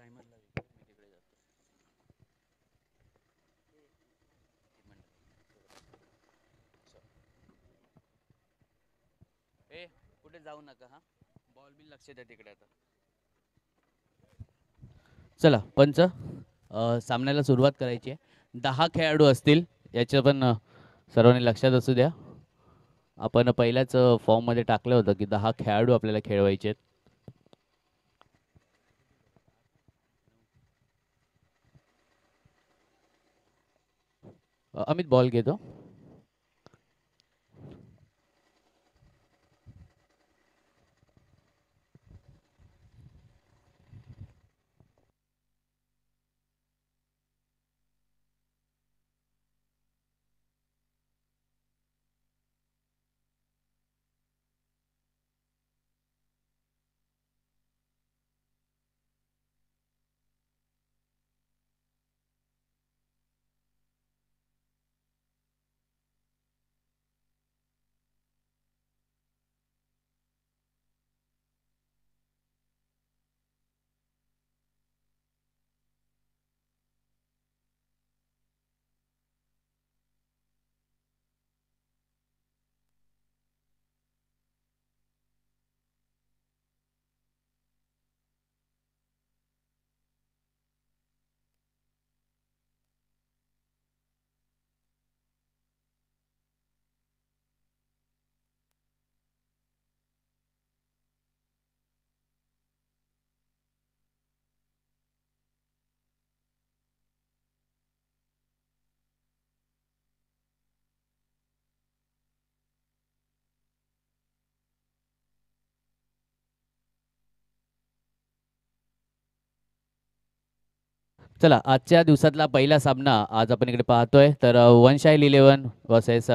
ए कुठे जाऊ नका हा. बॉल बिल लक्ष द्या तिकडे आता. चला पंच, सामन्याला सुरुवात करायची आहे. 10 खेळाडू असतील याचं पण सर्वांनी लक्षात असू द्या. आपण पहिल्याच फॉर्म मध्ये टाकलं होतं की 10 खेळाडू आपल्याला खेळवायचे आहेत. अमित बॉल घेतो. चला आजच्या दिवसातला पहिला सामना आज आपण इकडे पाहतोय तर वनशाईल 11 वर्सेस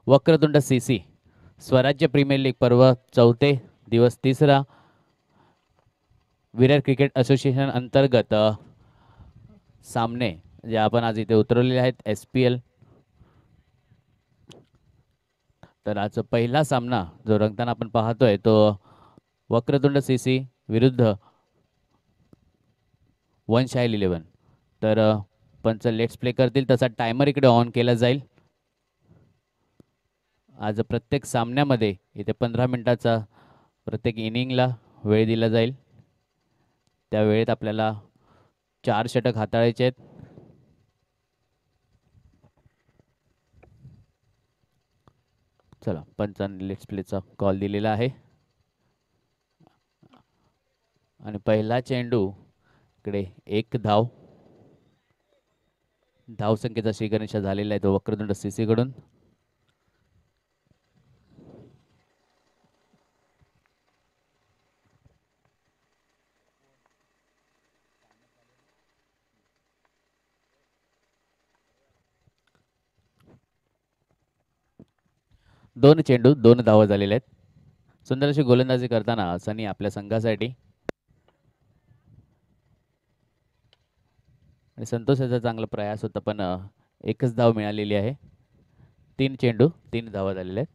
वक्रतुंड सीसी स्वराज्य प्रीमियर लीग पर्व चौथे दिवस तिसरा विरार क्रिकेट असोसिएशन अंतर्गत सामने जे आपण आज इथे उतरवलेले आहेत SPL. तर आज पहिला सामना जो रंगताना आपण पाहतोय तो वक्रतुंड सीसी विरुद्ध वनशाईल 11. तर पंच लेट्स प्ले करतील तसा टायमर इकडे ऑन केला जाईल. आज प्रत्येक सामन्यामध्ये इथे 15 मिनिटाचा प्रत्येक इनिंगला वेळ दिला जाईल. त्या वेळेत आपल्याला 4 षटक हाताळायचे आहेत. चला पंचांनी लेट्स प्लेचा कॉल दिलेला आहे आणि पहिला चेंडू इकडे एक धाव धावसंख्येचा श्रीगणेश झालेला आहे तो वक्रतुंड सीसी कडून. दोन चेंडू 2 धावा झालेल्या आहेत. सुंदर अशी गोलंदाजी करताना सनी आपल्या संघासाठी आणि संतोषाचा चांगला प्रयास होता पण एकच धाव मिळालेली आहे. 3 चेंडू 3 धावा झालेल्या आहेत.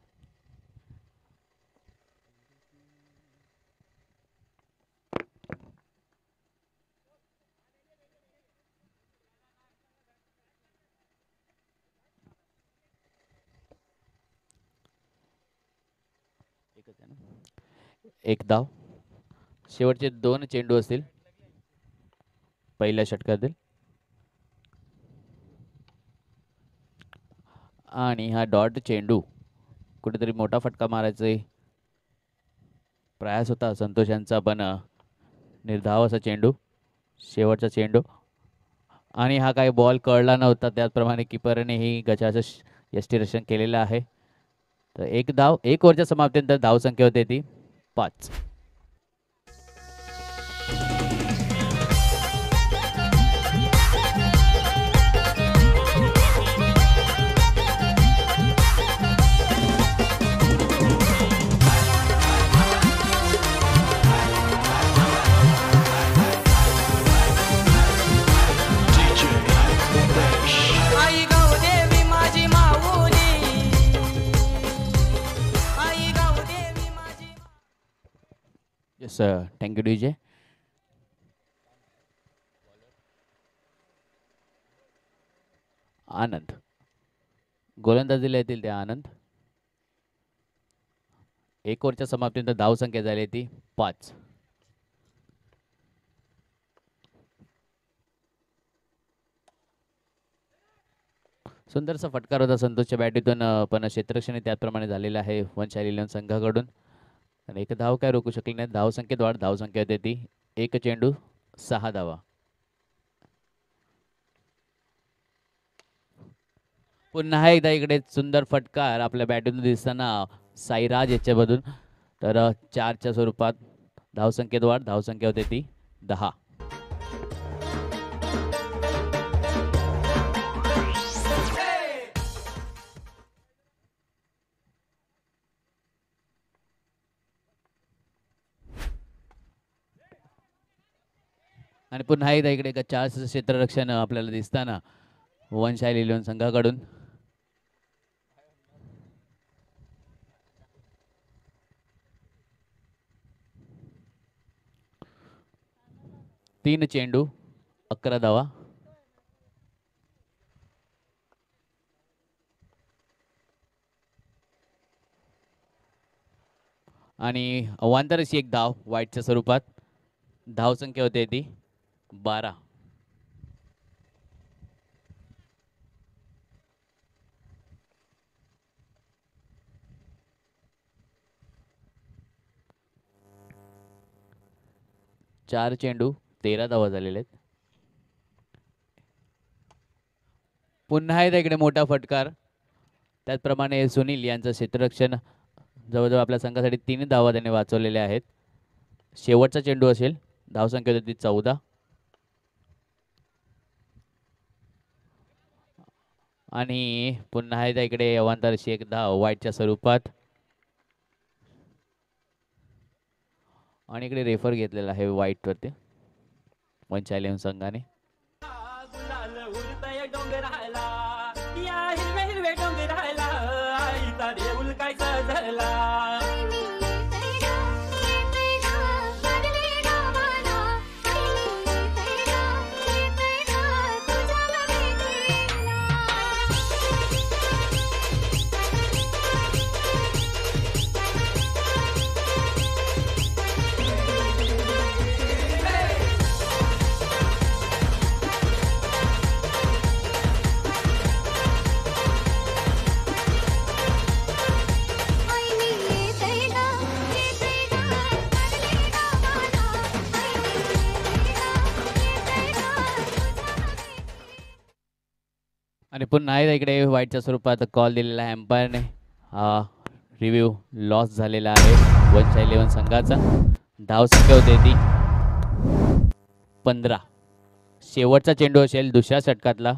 एक धाव शेवटचे 2 चेंडू असतील पहिल्या षटकातील आणि हा डॉट चेंडू कुठेतरी मोठा फटका मारायचा प्रयास होता संतोषांचा पण निर्धाव असा चेंडू शेवटचा चेंडू आणि हा काही बॉल कळला नव्हता. त्याचप्रमाणे किपरनेही गचाचं यष्टीरक्षण केलेलं आहे. तर एक धाव 1 ओव्हरच्या समाप्तीनंतर धावसंख्या होते ती 5. Yes thank you DJ. आनंद. गोलंदाजीला येतील ते आनंद. 1 ओव्हरच्या समाप्तीनंतर धावसंख्या झाली ती 5. सुंदरसा फटकार होता संतोषच्या बॅटीतून, पण क्षेत्ररक्षण त्याचप्रमाणे झालेलं आहे वंशाली इलेव्हन संघाकडून. आणि एक धाव काय रोखू शकले नाही. धावसंख्येत वाढ. धावसंख्या होते ती 1 चेंडू 6 धावा. पुन्हा एकदा इकडे सुंदर फटकार आपल्या बॅटून दिसताना साईराज याच्यामधून. तर 4च्या स्वरूपात धावसंख्येत वाढ. धावसंख्या होते ती 10. आणि पुन्हा एकदा इकडे एका 4 क्षेत्ररक्षण आपल्याला दिसताना वंशाली इलेव्हन संघाकडून. तीन चेंडू 11 धावा. आणि अवांतर एक धाव वाईटच्या स्वरूपात. धावसंख्या होते ती 12. चार चेंडू 13 धावा झालेले आहेत. पुन्हा एकदा इकडे मोठा फटकार. त्याचप्रमाणे सुनील यांचं क्षेत्ररक्षण जवळजवळ आपल्या संघासाठी 3 धावा त्याने वाचवलेल्या आहेत. शेवटचा चेंडू असेल. धावसंख्या होती 14. आणि पुन्हा एकदा इकडे अवांतरशी एक धाव वाईटच्या स्वरूपात. आणि इकडे रेफर घेतलेला आहे वाईट वरती वंशाली इलेव्हन संघाने. आणि पुन्हा एकदा इकडे वाईटच्या स्वरूपात कॉल दिलेला आहे एम्पायरने. हा रिव्ह्यू लॉस झालेला आहे वंशाली इलेव्हन संघाचा. धावसंख्या होते ती 15. शेवटचा चेंडू असेल दुसऱ्या षटकातला.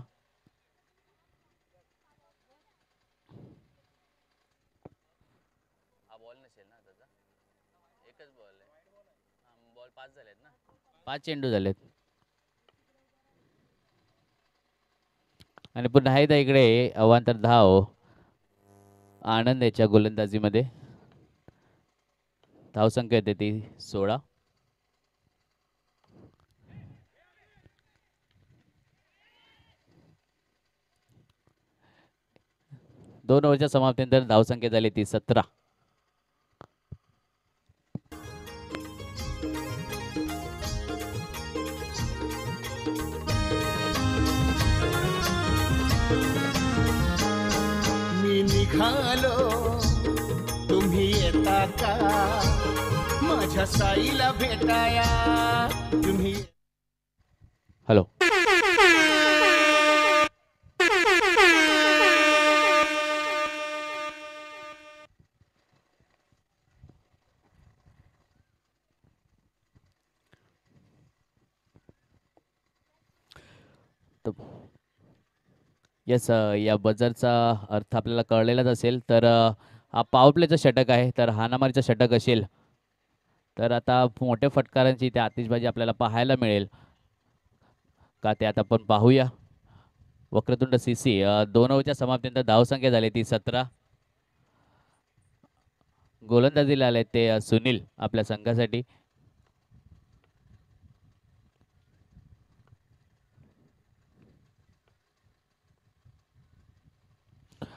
हा बॉल नसेल ना त्याचा. एकच बॉल आहे. बॉल 5 झालेत ना. 5 चेंडू झालेत. आणि पुन्हा एकदा इकडे अवांतर धाव आनंद याच्या गोलंदाजीमध्ये. धावसंख्या येते ती 16. दोन ओव्हरच्या समाप्तीनंतर धावसंख्या झाली ती 17. मी निघालो तुम्ही येता का माझ्या साईला भेटाया तुम्ही. हॅलो. येस, या बजरचा अर्थ आपल्याला कळलेलाच असेल. तर हा पॉवर प्लेचं षटक आहे. तर हाणामारीचं षटक असेल तर आता मोठ्या फटकारांची इथे आतिषबाजी आपल्याला पाहायला मिळेल का ते आता आपण पाहूया. वक्रतुंड सीसी 2 ओव्हरच्या समाप्तीनंतर धावसंख्या झाली ती 17. गोलंदाजीला आले ते सुनील आपल्या संघासाठी.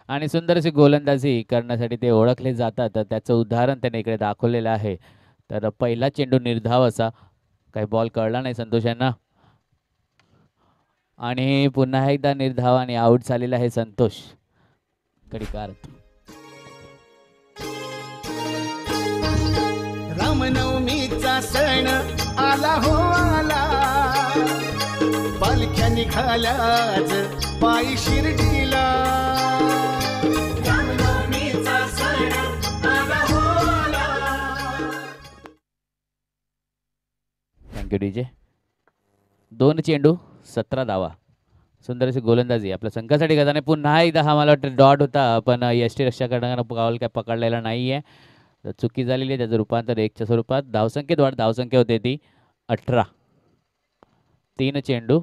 आणि सुंदर अशी गोलंदाजी करण्यासाठी ते ओळखले जातात, तर त्याचं उदाहरण त्याने इकडे दाखवलेलं आहे. तर पहिला चेंडू निर्धाव असा, काही बॉल कळला नाही संतोष यांना, आणि पुन्हा एकदा निर्धाव आणि आऊट झालेला आहे संतोष कडिकार. रामनवमीचा सण आला हो आला, पालख्या निघाल्या आज पायी शिर्डीला. रामनवमीचा सण आला हो आला. Thank you DJ. 2 चेंडू 17 धावा, सुंदर अशी गोलंदाजी आपल्या संघासाठी करताना. पुन्हा एकदा हा मला वाटतं डॉट होता, पण यष्टी रक्षकांना बॉल काय पकडलेला नाही आहे, तर चुकी झालेली आहे. त्याचं रूपांतर 1च्या स्वरूपात. धावसंख्येत वाढ, धावसंख्या होते ती 18. 3 चेंडू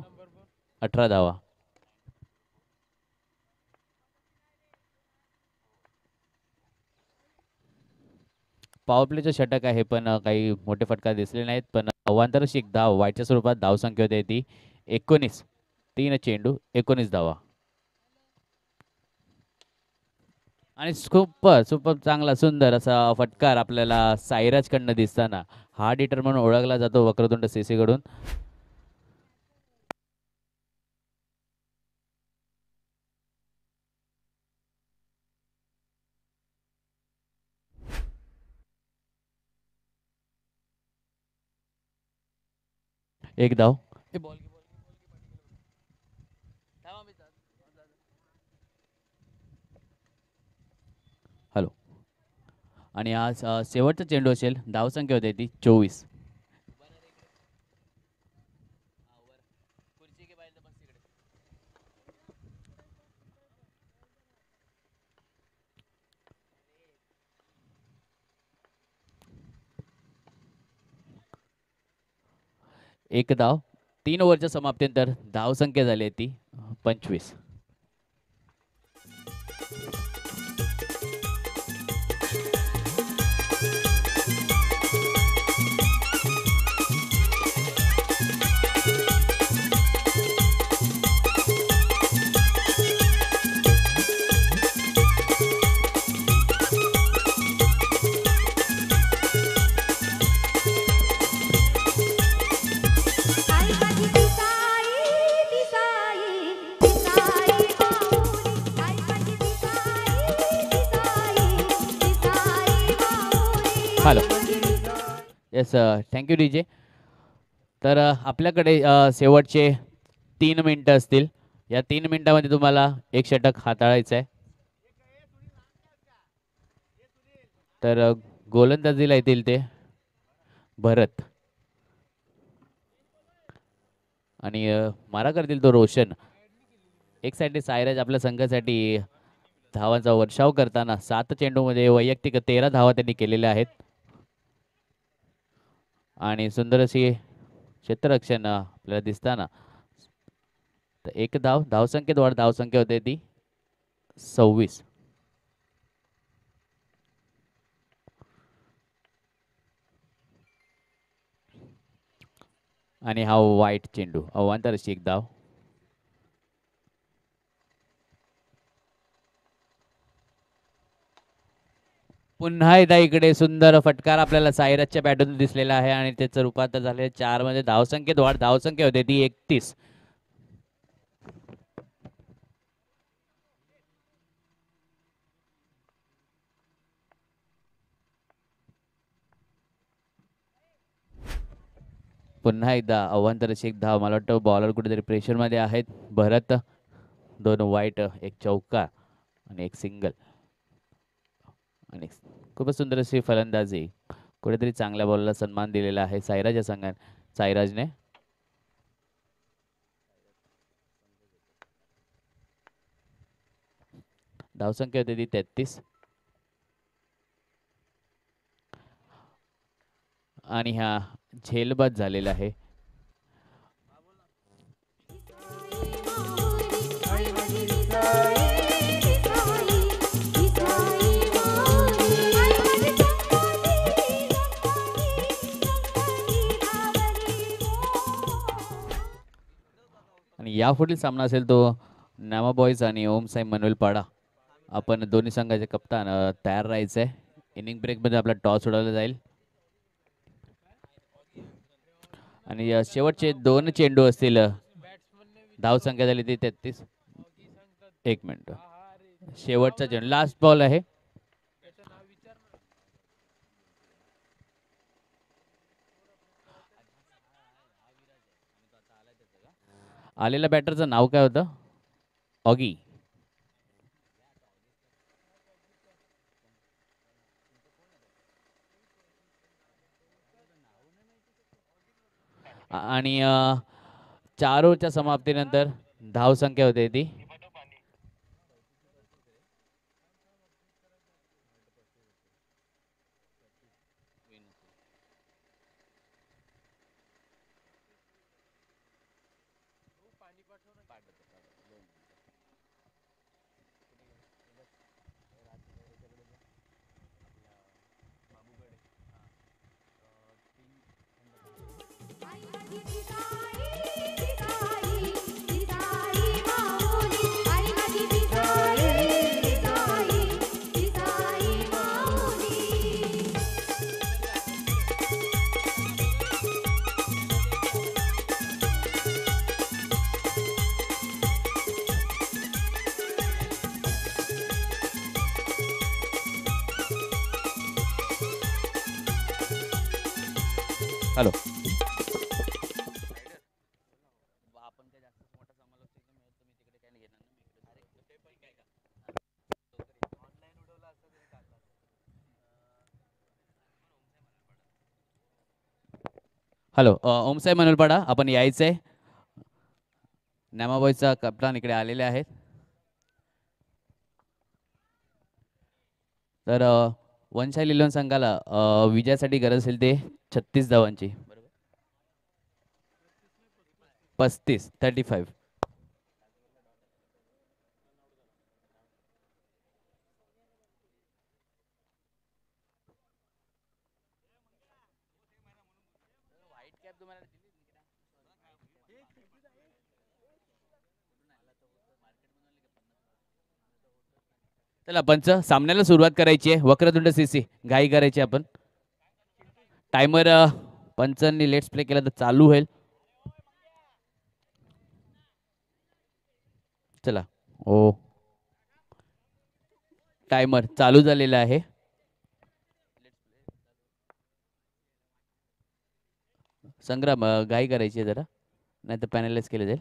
18 धावा. पॉवर प्लेचं षटक आहे, पण काही मोठे फटका दिसले नाहीत. पण अवांतरशी एक धाव वाईटच्या स्वरूपात. धावसंख्या होते ती 19. 3 चेंडू 19 धावा. आणि सुपर सुपर चांगला सुंदर असा फटकार आपल्याला साईराजकडनं दिसताना. हार्ड हिटर म्हणून ओळखला जातो वक्रतुंड सीसी कडून. एक धाव. हॅलो. आणि आज शेवटचा चेंडू असेल. धावसंख्या होते ती 24. एक धाव. 3 ओव्हरच्या समाप्तीनंतर धावसंख्या झाली आहे ती 25. Hello. Yes, thank you D J. तर आपल्याकडे शेवटचे 3 मिनटं असतील. या 3 मिनिटामध्ये तुम्हाला एक षटक हाताळायचं आहे. तर गोलंदाजीला येतील ते भरत, आणि मारा करतील तो रोशन. एक साईडने सायराज आपल्या संघासाठी धावांचा वर्षाव करताना 7 चेंडूमध्ये वैयक्तिक 13 धावा त्यांनी केलेल्या आहेत. आणि सुंदर अशी क्षेत्ररक्षण आपल्याला दिसताना. तर एक धाव. धावसंख्येत वाढ, धावसंख्या होते ती 26. आणि हा वाईट चेंडू. अवांतर अशी एक धाव. पुन्हा एकदा इकडे सुंदर फटकार आपल्याला सायराजच्या बॅटून दिसलेला आहे, आणि त्याचं रूपांतर झाले 4 मध्ये. धावसंख्येत वाढ, धावसंख्या होते ती 31. पुन्हा एकदा अवांतर एक धाव. मला वाटतं बॉलर कुठेतरी प्रेशरमध्ये आहेत. भरत 2 वाईट, एक चौकार आणि एक सिंगल. आणि खूपच सुंदर अशी फलंदाजी. कुठेतरी चांगल्या बॉलला सन्मान दिलेला आहे साईराज या संघाने, साईराजने. धावसंख्या होती ती 33. आणि हा झेलबाद झालेला आहे. आणि यापुढील सामना असेल तो नामा बॉईज आणि ओम साई मनवेल पाडा आपण दोन्ही संघाचे कप्तान तयार राहायचं आहे. इनिंग ब्रेकमध्ये आपला टॉस उडवला जाईल आणि शेवटचे 2 चेंडू असतील. धाव संख्या झाली ती 33. 1 मिनिट. शेवटचा चेंडू लास्ट बॉल आहे. आलेल्या बॅटरचं नाव काय होतं? ऑगी. आणि 4 ओव्हरच्या समाप्तीनंतर धाव संख्या होते ती हॅलो. हॅलो. ओमसाई मनोलपाडा आपण यायचंय. नॅमाबॉयचा कप्तान इकडे आलेले आहेत. तर वनशाई लिलोन संघाला विजयासाठी गरज असेल ते 36 धावांची. 35. चला पंच, सामन्याला सुरुवात करायची आहे. वक्रतुंड सीसी घाई करायची आपण. टायमर पंचांनी लेट्स प्ले केला तर चालू होईल. चला. ओ, टायमर चालू झालेला आहे. संग्राम घाई करायची आहे जरा, नाही तर पॅनलाइज केलं जाईल.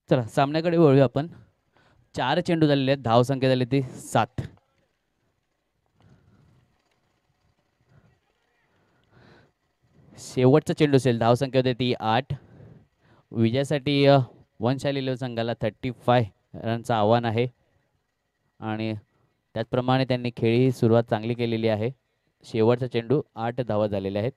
चला सामन्याकडे वळूया आपण. 4 चेंडू झालेले आहेत. धाव संख्या झाली ती 7. शेवटचा चेंडू असेल. धाव संख्या होती ती 8. विजयासाठी वनशाई लिलोन संघाला 35 रनचं आव्हान आहे आणि त्याचप्रमाणे त्यांनी खेळी सुरुवात चांगली केलेली आहे. शेवटचा चेंडू 8 धावा झालेल्या आहेत.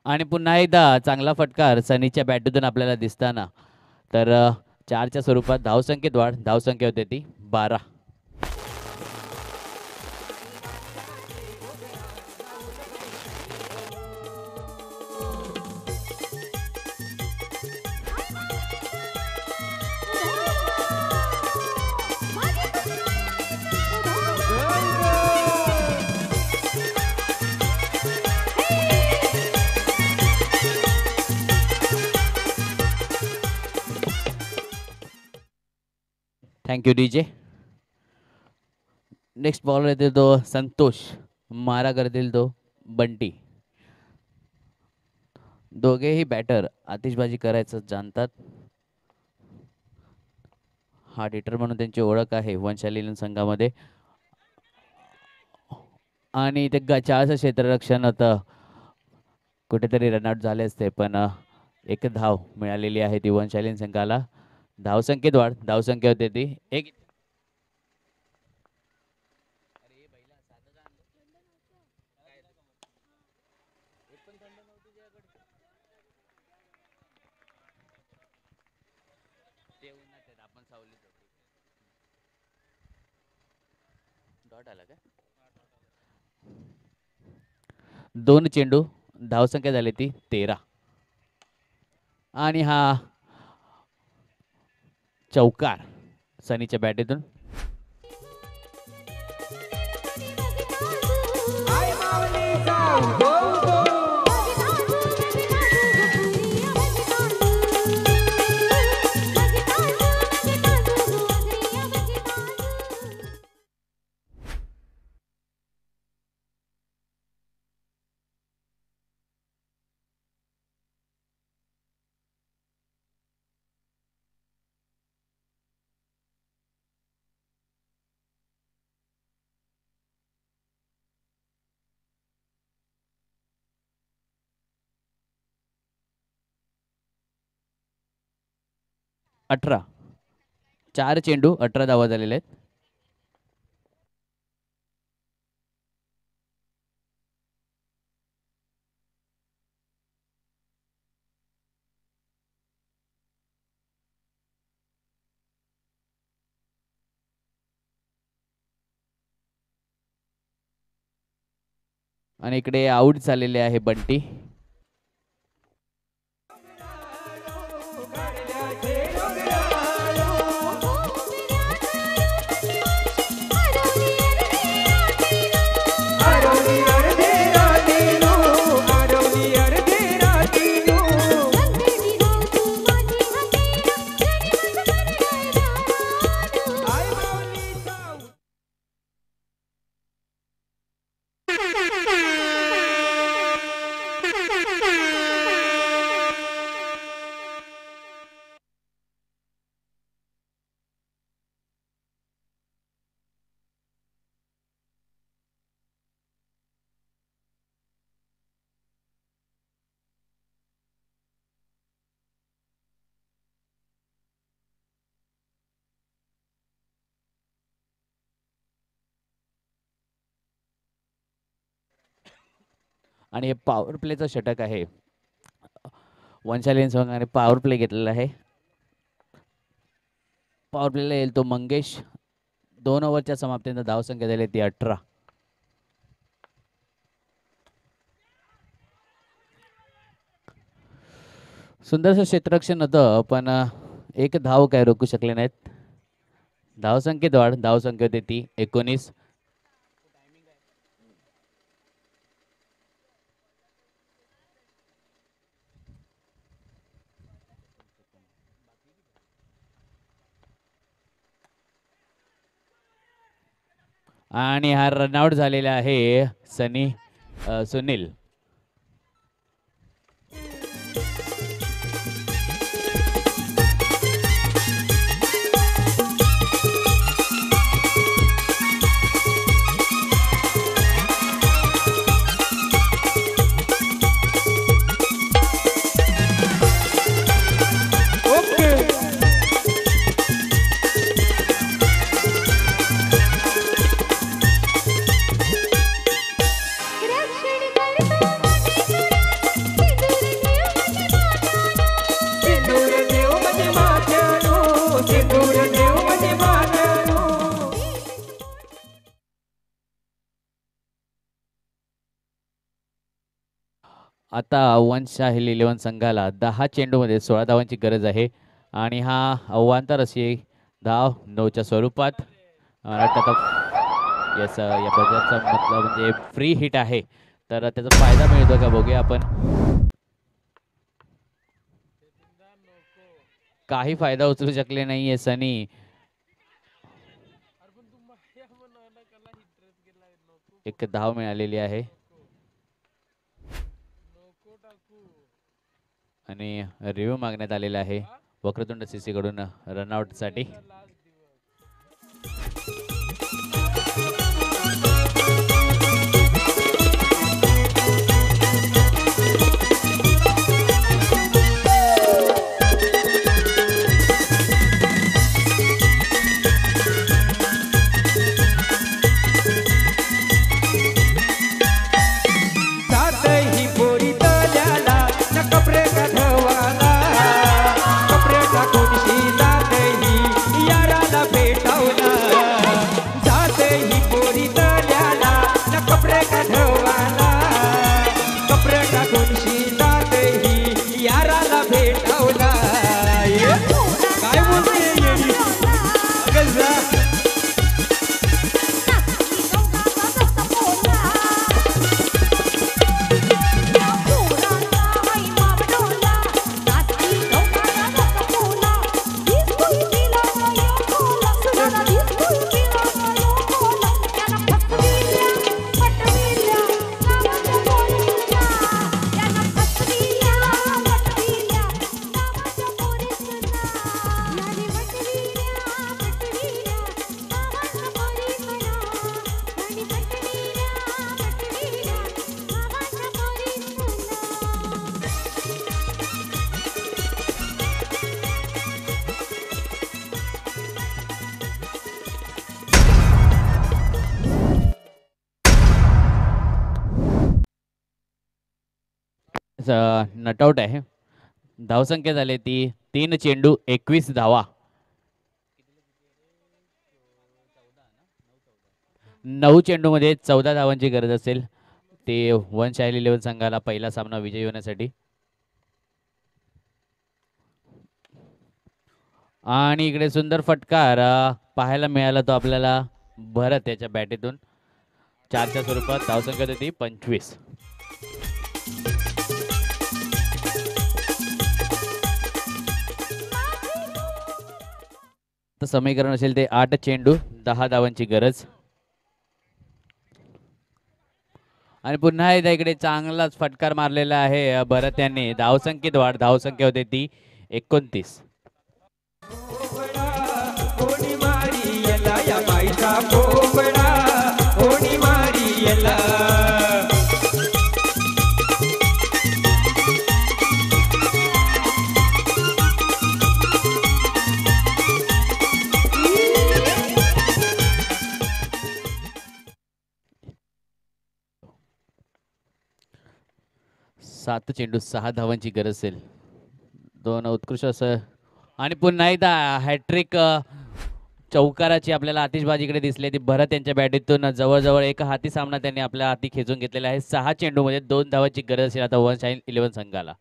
आणि पुन्हा एकदा चांगला फटकार सनीच्या बॅटमधून आपल्याला दिसताना. तर 4च्या स्वरूपात धावसंख्येत वाढ. धावसंख्या होते ती 12. Thank you DJ. Next bowler येतील तो संतोष. मारा करतील तो बंटी. दोघेही बॅटर आतिषबाजी करायचं जाणतात. हार्ड हिटर म्हणून त्यांची ओळख आहे वंशालीन संघामध्ये. आणि ते गचाळचं क्षेत्ररक्षण होतं. कुठेतरी रनआउट झाले असते पण एक धाव मिळालेली आहे ती वंशालीन संघाला. धावसंख्येत वाढ. धावसंख्या होते ती एक. डॉट आला का? दोन चेंडू. धावसंख्या झाली ती 13. आणि हा चौकार सनीच्या बॅटीतून. अठरा. 4 चेंडू 18 धावा झालेल्या आहेत. आणि इकडे आउट झालेले आहे बंटी. आणि हे पॉवर प्लेचं षटक आहे. वंशालीन संघाने पॉवर प्ले घेतलेला आहे. पॉवर प्लेला येईल तो मंगेश. 2 ओव्हरच्या समाप्तीनंतर धावसंख्या झाली ती 18. सुंदरसं क्षेत्ररक्षण होतं पण एक धाव काय रोखू शकले नाहीत. धावसंख्येत वाढ. धावसंख्या होती ती 19. आणि हा रनआउट झालेला आहे सुनील. आता वंशाहील 11 संघाला 10 चेंडूमध्ये 16 धावांची गरज आहे. आणि हा अवांतर अशी धाव 9च्या स्वरूपात. येस या बजारचा मतलब म्हणजे फ्री हिट आहे तर त्याचा फायदा मिळतो का बघूया आपण. काही फायदा उचलू शकले नाहीये सनी. एक धाव मिळालेली आहे आणि रिव्ह्यू मागण्यात आलेला आहे वक्रतुंड सीसी कडून रनआउट साठी. नटआउट आहे. धावसंख्या झाली ती 3 चेंडू 21 धावा. 9 चेंडू मध्ये 14 धावांची गरज असेल ते वनशाईल 11 संघाला पहिला सामना विजयी होण्यासाठी. आणि इकडे सुंदर फटकार पाहायला मिळाला तो आपल्याला भरत याच्या बॅटीतून. 4च्या स्वरूपात धावसंख्या होती 25. समीकरण असेल ते 8 चेंडू 10 धावांची गरज. आणि पुन्हा एकदा इकडे चांगलाच फटकार मारलेला आहे भरत यांनी. धावसंख्येत वाढ. धावसंख्या होते ती 29. सात चेंडू 6 धावांची गरज असेल. 2 उत्कृष्ट असं. आणि पुन्हा एकदा हॅट्रिक चौकाराची आपल्याला आतिषबाजीकडे दिसली ती भरत यांच्या बॅटीतून. जवळजवळ एक हाती सामना त्यांनी आपल्या हाती खेचून घेतलेला आहे. 6 चेंडू मध्ये 2 धावांची गरज असेल आता वनशाईल 11 संघाला.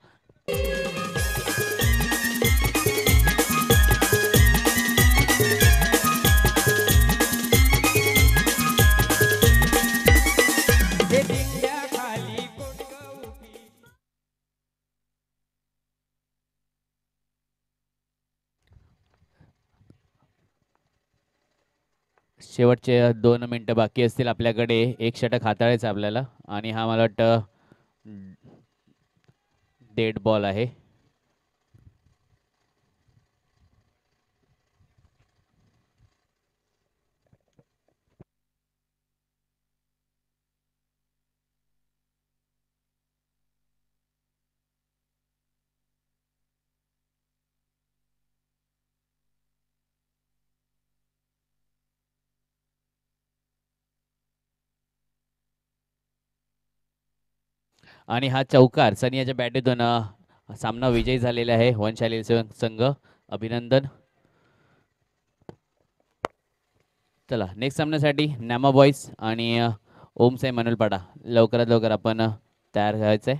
शेवटचे 2 मिनिटं बाकी असतील आपल्याकडे. एक षटक हाताळायचं आपल्याला आणि हा मला वाटतं डेड बॉल आहे. आणि हा चौकार सनियाच्या बॅटीतून सामना विजयी झालेला आहे वनशाली संघ. अभिनंदन. चला नेक्स्ट सामन्यासाठी नामा बॉईज आणि ओम साई मनोलपाडा लवकरात लवकर आपण तयार व्हायचंय.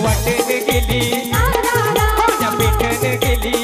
वाटेने गेली पेठेने गेली